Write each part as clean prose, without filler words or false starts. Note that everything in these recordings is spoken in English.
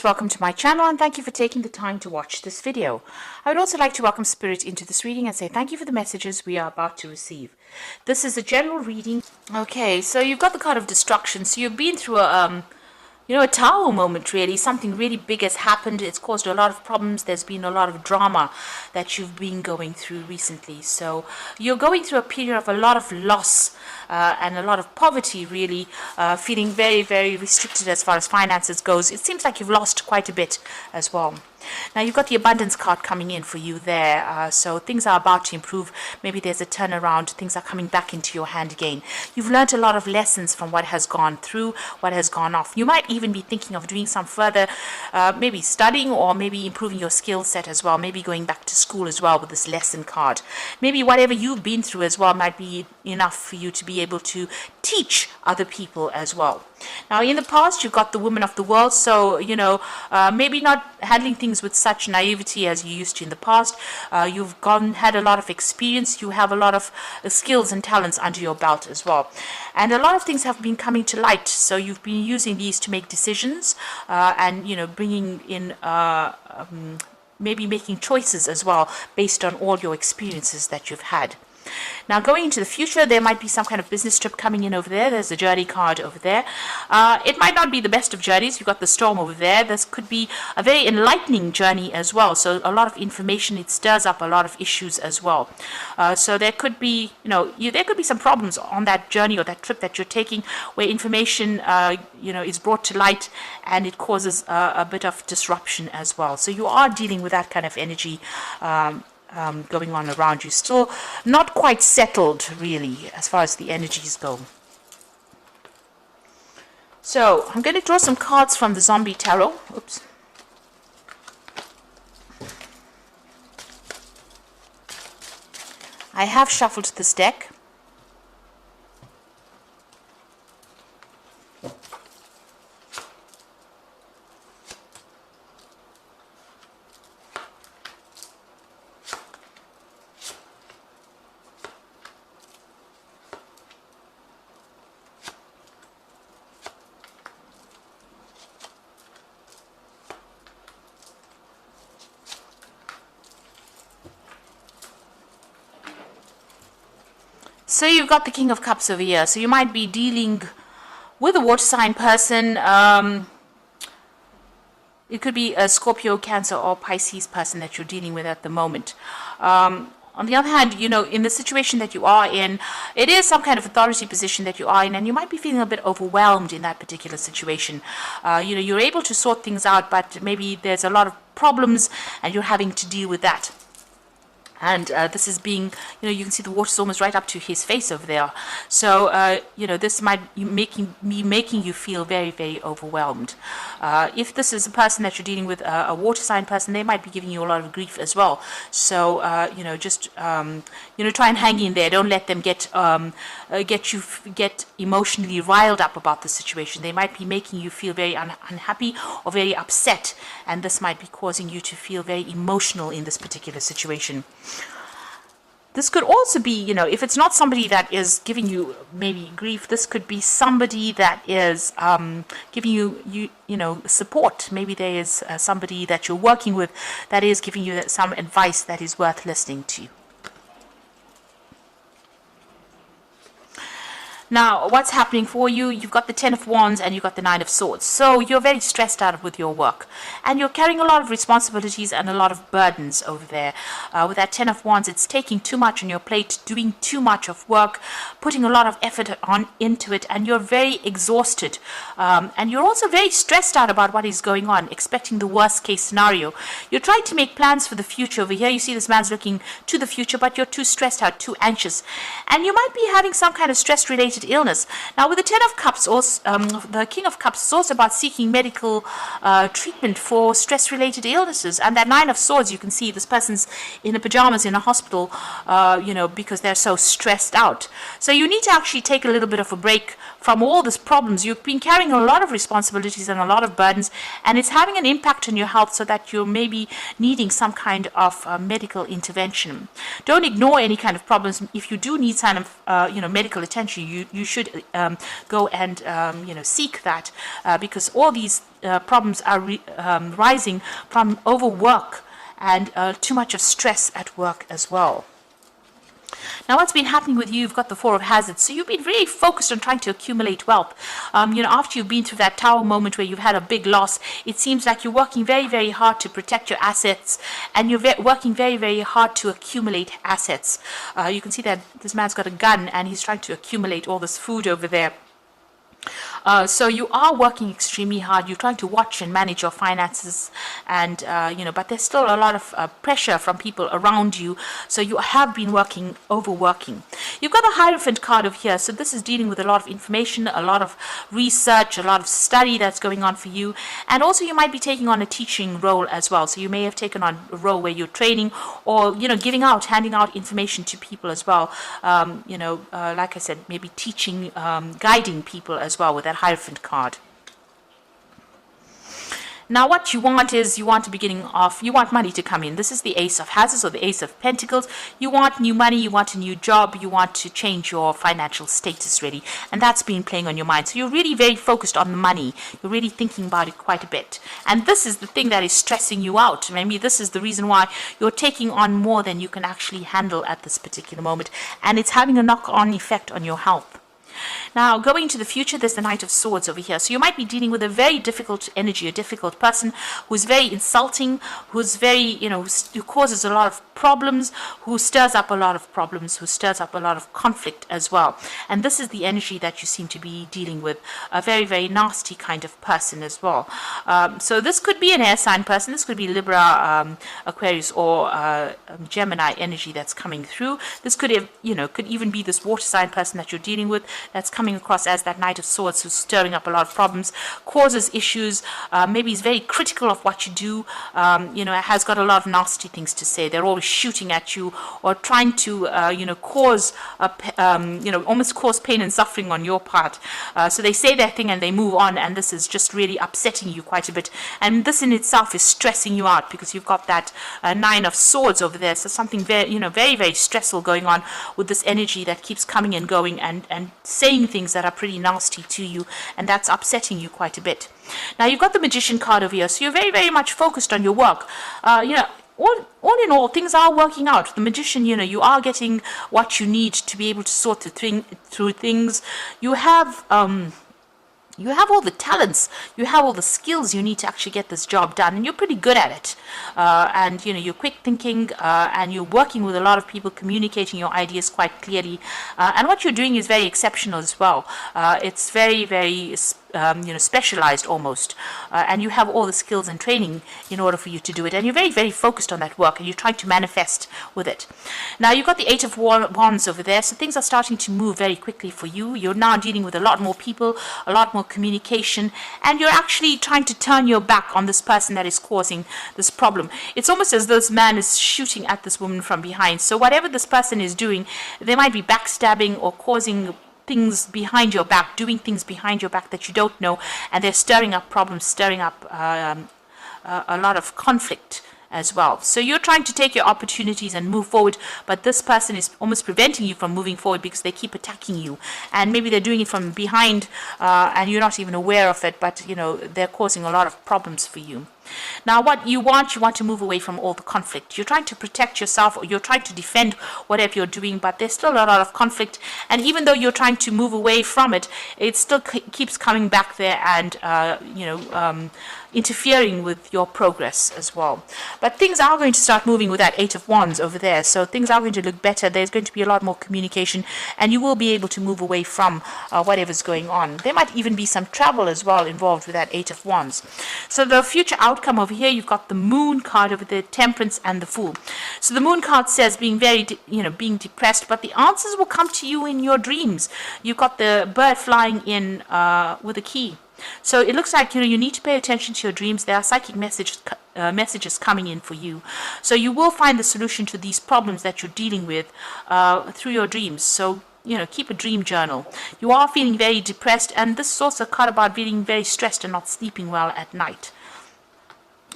Welcome to my channel and thank you for taking the time to watch this video. I would also like to welcome Spirit into this reading and say thank you for the messages we are about to receive. This is a general reading. Okay, so you've got the card of destruction. So you've been through a tower moment really. Something really big has happened. It's caused a lot of problems. There's been a lot of drama that you've been going through recently. So you're going through a period of a lot of loss and a lot of poverty really, feeling very, very restricted as far as finances goes. It seems like you've lost quite a bit as well. Now you've got the abundance card coming in for you there, so things are about to improve. Maybe there's a turnaround, things are coming back into your hand again. You've learned a lot of lessons from what has gone through, what has gone off. You might even be thinking of doing some further, maybe studying or maybe improving your skill set as well, maybe going back to school as well with this lesson card. Maybe whatever you've been through as well might be enough for you to be able to teach other people as well. Now in the past you've got the woman of the world, so maybe not handling things with such naivety as you used to in the past. You've had a lot of experience, you have a lot of skills and talents under your belt as well, and a lot of things have been coming to light, so you've been using these to make decisions and bringing in maybe making choices as well based on all your experiences that you've had. Now going into the future, there might be some kind of business trip coming in over there. There's a journey card over there. It might not be the best of journeys. You've got the storm over there. This could be a very enlightening journey as well. So a lot of information, it stirs up a lot of issues as well. So there could be, there could be some problems on that journey or that trip that you're taking where information, is brought to light and it causes a bit of disruption as well. So you are dealing with that kind of energy going on around you. Still not quite settled really as far as the energies go. So I'm going to draw some cards from the Zombie Tarot. Oops. I have shuffled this deck. So you've got the King of Cups over here. So you might be dealing with a water sign person. It could be a Scorpio, Cancer, or Pisces person that you're dealing with at the moment. On the other hand, in the situation that you are in, it is some kind of authority position that you are in, and you might be feeling a bit overwhelmed in that particular situation. You're able to sort things out, but maybe there's a lot of problems and you're having to deal with that. And this is being, you can see the water's almost right up to his face over there. So, this might be making you feel very, very overwhelmed. If this is a person that you're dealing with, a water sign person, they might be giving you a lot of grief as well. So, just, try and hang in there. Don't let them get emotionally riled up about the situation. They might be making you feel very unhappy or very upset. And this might be causing you to feel very emotional in this particular situation. This could also be, if it's not somebody that is giving you maybe grief, this could be somebody that is giving you support. Maybe there is somebody that you're working with that is giving you some advice that is worth listening to. Now, what's happening for you? You've got the Ten of Wands and you've got the Nine of Swords. So you're very stressed out with your work. And you're carrying a lot of responsibilities and a lot of burdens over there. With that Ten of Wands, it's taking too much on your plate, doing too much of work, putting a lot of effort into it, and you're very exhausted. And you're also very stressed out about what is going on, expecting the worst case scenario. You're trying to make plans for the future. Over here, you see this man's looking to the future, but you're too stressed out, too anxious. And you might be having some kind of stress-related illness. Now with the Ten of Cups, also, the King of Cups is also about seeking medical treatment for stress-related illnesses. And that Nine of Swords, you can see this person's in the pajamas in a hospital, because they're so stressed out. So you need to actually take a little bit of a break from all these problems. You've been carrying a lot of responsibilities and a lot of burdens, and it's having an impact on your health, so that you're maybe needing some kind of medical intervention. Don't ignore any kind of problems. If you do need some medical attention, you you should go and seek that, because all these problems are rising from overwork and too much of stress at work as well. Now, what's been happening with you, you've got the Four of Hazards. So you've been very focused on trying to accumulate wealth. After you've been through that tower moment where you've had a big loss, it seems like you're working very, very hard to protect your assets, and you're working very, very hard to accumulate assets. You can see that this man's got a gun and he's trying to accumulate all this food over there. So you are working extremely hard. You're trying to watch and manage your finances, and but there's still a lot of pressure from people around you. So you have been overworking. You've got the Hierophant card over here. So this is dealing with a lot of information, a lot of research, a lot of study that's going on for you, and also you might be taking on a teaching role as well. So you may have taken on a role where you're training, or handing out information to people as well. Like I said, maybe teaching, guiding people as well with that Hierophant card. Now what you want is, you want money to come in. This is the Ace of Hazards, or the Ace of Pentacles. You want new money, you want a new job, you want to change your financial status really, and that's been playing on your mind. So you're really very focused on the money. You're really thinking about it quite a bit, and this is the thing that is stressing you out. Maybe this is the reason why you're taking on more than you can actually handle at this particular moment, and it's having a knock-on effect on your health. Now, going into the future, there's the Knight of Swords over here. So you might be dealing with a very difficult energy, a difficult person who's very insulting, who's very, who causes a lot of problems, who stirs up a lot of problems, who stirs up a lot of conflict as well. And this is the energy that you seem to be dealing with, a very, very nasty kind of person as well. So this could be an air sign person. This could be Libra, Aquarius, or Gemini energy that's coming through. This could have, could even be this water sign person that you're dealing with, that's coming across as that Knight of Swords, who's stirring up a lot of problems, causes issues, maybe he's very critical of what you do, has got a lot of nasty things to say. They're always shooting at you, or trying to, cause, almost cause pain and suffering on your part. So they say their thing and they move on, and this is just really upsetting you quite a bit. And this in itself is stressing you out, because you've got that Nine of Swords over there. So something very, very, very stressful going on with this energy that keeps coming and going, and saying things that are pretty nasty to you, and that's upsetting you quite a bit. Now you've got the Magician card over here, so you're very, very much focused on your work. All in all, things are working out. The Magician, you are getting what you need to be able to sort through things. You have all the talents, you have all the skills you need to actually get this job done, and you're pretty good at it. And you're quick thinking, and you're working with a lot of people, communicating your ideas quite clearly. And what you're doing is very exceptional as well. It's very, very specialized almost, and you have all the skills and training in order for you to do it, and you're very, very focused on that work, and you're trying to manifest with it. Now you've got the Eight of Wands over there, so things are starting to move very quickly for you. You're now dealing with a lot more people, a lot more communication, and you're actually trying to turn your back on this person that is causing this problem. It's almost as though this man is shooting at this woman from behind. So whatever this person is doing, they might be backstabbing or causing things behind your back, doing things behind your back that you don't know, and they're stirring up problems, stirring up a lot of conflict as well. So you're trying to take your opportunities and move forward, but this person is almost preventing you from moving forward, because they keep attacking you, and maybe they're doing it from behind, and you're not even aware of it, but they're causing a lot of problems for you. Now what you want to move away from all the conflict. You're trying to protect yourself, or you're trying to defend whatever you're doing, but there's still a lot of conflict, and even though you're trying to move away from it, it still keeps coming back there, and interfering with your progress as well. But things are going to start moving with that Eight of Wands over there, so things are going to look better. There's going to be a lot more communication, and you will be able to move away from whatever's going on. There might even be some travel as well involved with that Eight of Wands. So the future outcome over here, you've got the Moon card over there, Temperance and the Fool. So the Moon card says being very, being depressed, but the answers will come to you in your dreams. You've got the bird flying in with a key. So it looks like you need to pay attention to your dreams. There are psychic messages coming in for you. So you will find the solution to these problems that you're dealing with through your dreams. So keep a dream journal. You are feeling very depressed, and this is also a card about feeling very stressed and not sleeping well at night.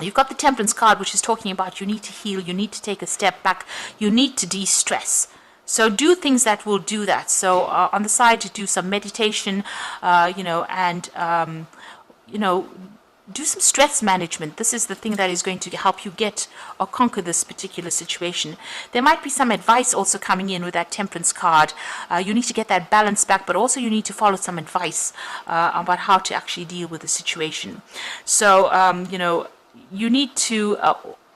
You've got the Temperance card, which is talking about you need to heal, you need to take a step back, you need to de-stress. So do things that will do that. So on the side, to do some meditation, and do some stress management. This is the thing that is going to help you get or conquer this particular situation. There might be some advice also coming in with that Temperance card. You need to get that balance back, but also you need to follow some advice about how to actually deal with the situation. So, you need to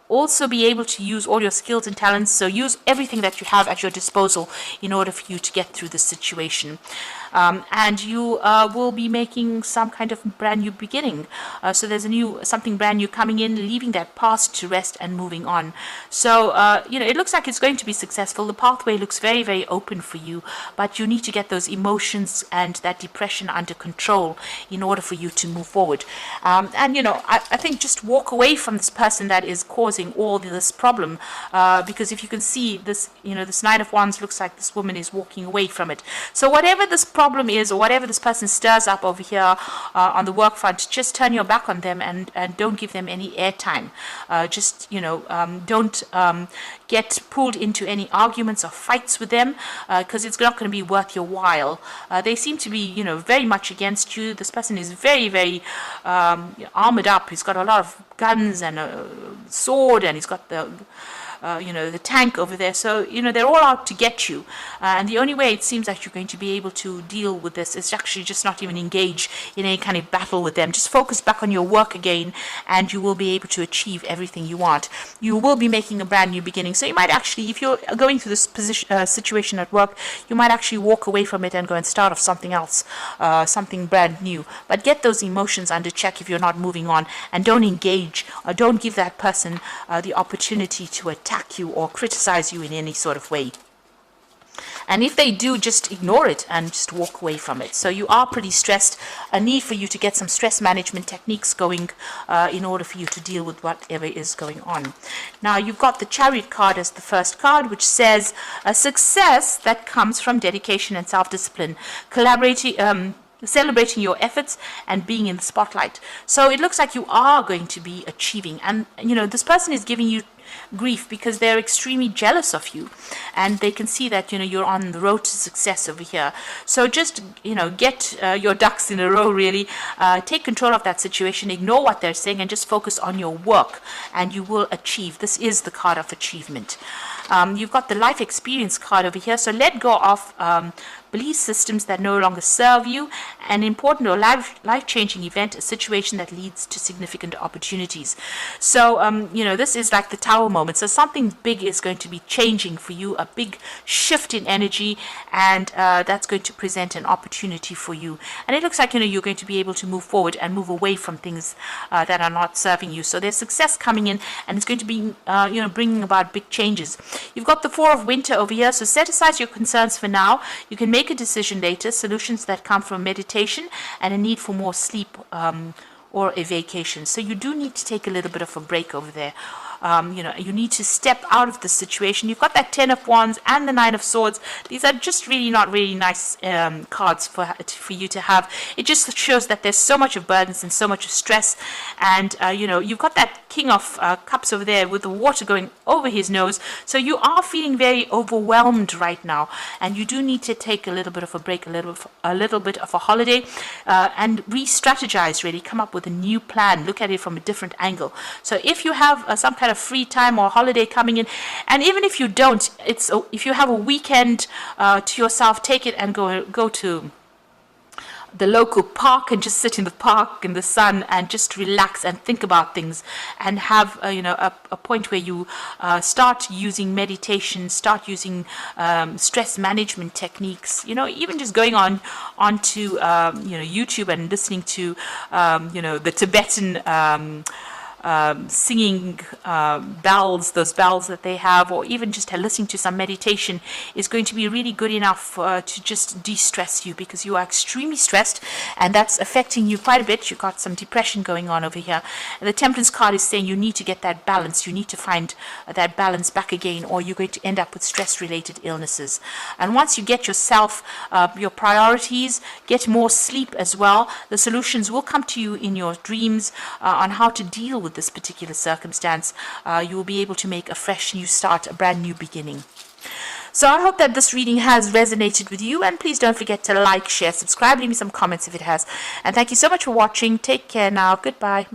also be able to use all your skills and talents. So use everything that you have at your disposal in order for you to get through this situation. And you will be making some kind of brand new beginning. So there's something brand new coming in, leaving that past to rest and moving on. So, it looks like it's going to be successful. The pathway looks very, very open for you, but you need to get those emotions and that depression under control in order for you to move forward. I think just walk away from this person that is causing all this problem, because if you can see this, this Knight of Wands looks like this woman is walking away from it. So whatever this problem is, or whatever this person stirs up over here on the work front, just turn your back on them and don't give them any airtime. Don't get pulled into any arguments or fights with them, because it's not going to be worth your while. They seem to be, very much against you. This person is very, very armored up. He's got a lot of guns and a sword, and he's got the tank over there. So, they're all out to get you. And the only way it seems like you're going to be able to deal with this is actually just not even engage in any kind of battle with them. Just focus back on your work again, and you will be able to achieve everything you want. You will be making a brand new beginning. So you might actually, if you're going through this situation at work, you might actually walk away from it and go and start off something else, something brand new. But get those emotions under check if you're not moving on, and don't engage, or don't give that person the opportunity to attack you or criticize you in any sort of way. And if they do, just ignore it and just walk away from it. So you are pretty stressed. A need for you to get some stress management techniques going in order for you to deal with whatever is going on. Now, you've got the Chariot card as the first card, which says a success that comes from dedication and self-discipline, celebrating your efforts and being in the spotlight. So it looks like you are going to be achieving. And, this person is giving you grief because they're extremely jealous of you, and they can see that you're on the road to success over here. So just get your ducks in a row, really. Take control of that situation, ignore what they're saying, and just focus on your work, and you will achieve. This is the card of achievement. You've got the life experience card over here. So let go of belief systems that no longer serve you, an important or life-changing event, a situation that leads to significant opportunities. So, this is like the Tower moment. So something big is going to be changing for you, a big shift in energy, and that's going to present an opportunity for you. And it looks like, you're going to be able to move forward and move away from things that are not serving you. So there's success coming in, and it's going to be, bringing about big changes. You've got the Four of Winter over here. So set aside your concerns for now. You can make a decision later. Solutions that come from meditation and a need for more sleep or a vacation. So you do need to take a little bit of a break over there. You need to step out of the situation. You've got that Ten of Wands and the Nine of Swords. These are just really not really nice cards for you to have. It just shows that there's so much of burdens and so much of stress. And, you've got that King of Cups over there with the water going over his nose. So you are feeling very overwhelmed right now. And you do need to take a little bit of a break, a little bit of a holiday, and re-strategize, really. Come up with a new plan. Look at it from a different angle. So if you have some kind of free time or holiday coming in, and even if you don't, if you have a weekend to yourself, take it and go to the local park and just sit in the park in the sun and just relax and think about things, and have a point where you start using meditation, start using stress management techniques, even just going onto YouTube and listening to the Tibetan singing bells, those bells that they have, or even just listening to some meditation is going to be really good enough to just de-stress you, because you are extremely stressed and that's affecting you quite a bit. You've got some depression going on over here. And the Temperance card is saying you need to get that balance. You need to find that balance back again, or you're going to end up with stress-related illnesses. And once you get yourself, your priorities, get more sleep as well, the solutions will come to you in your dreams on how to deal with this particular circumstance. You will be able to make a fresh new start, a brand new beginning. So I hope that this reading has resonated with you, and please don't forget to like, share, subscribe, leave me some comments if it has. And thank you so much for watching. Take care now. Goodbye.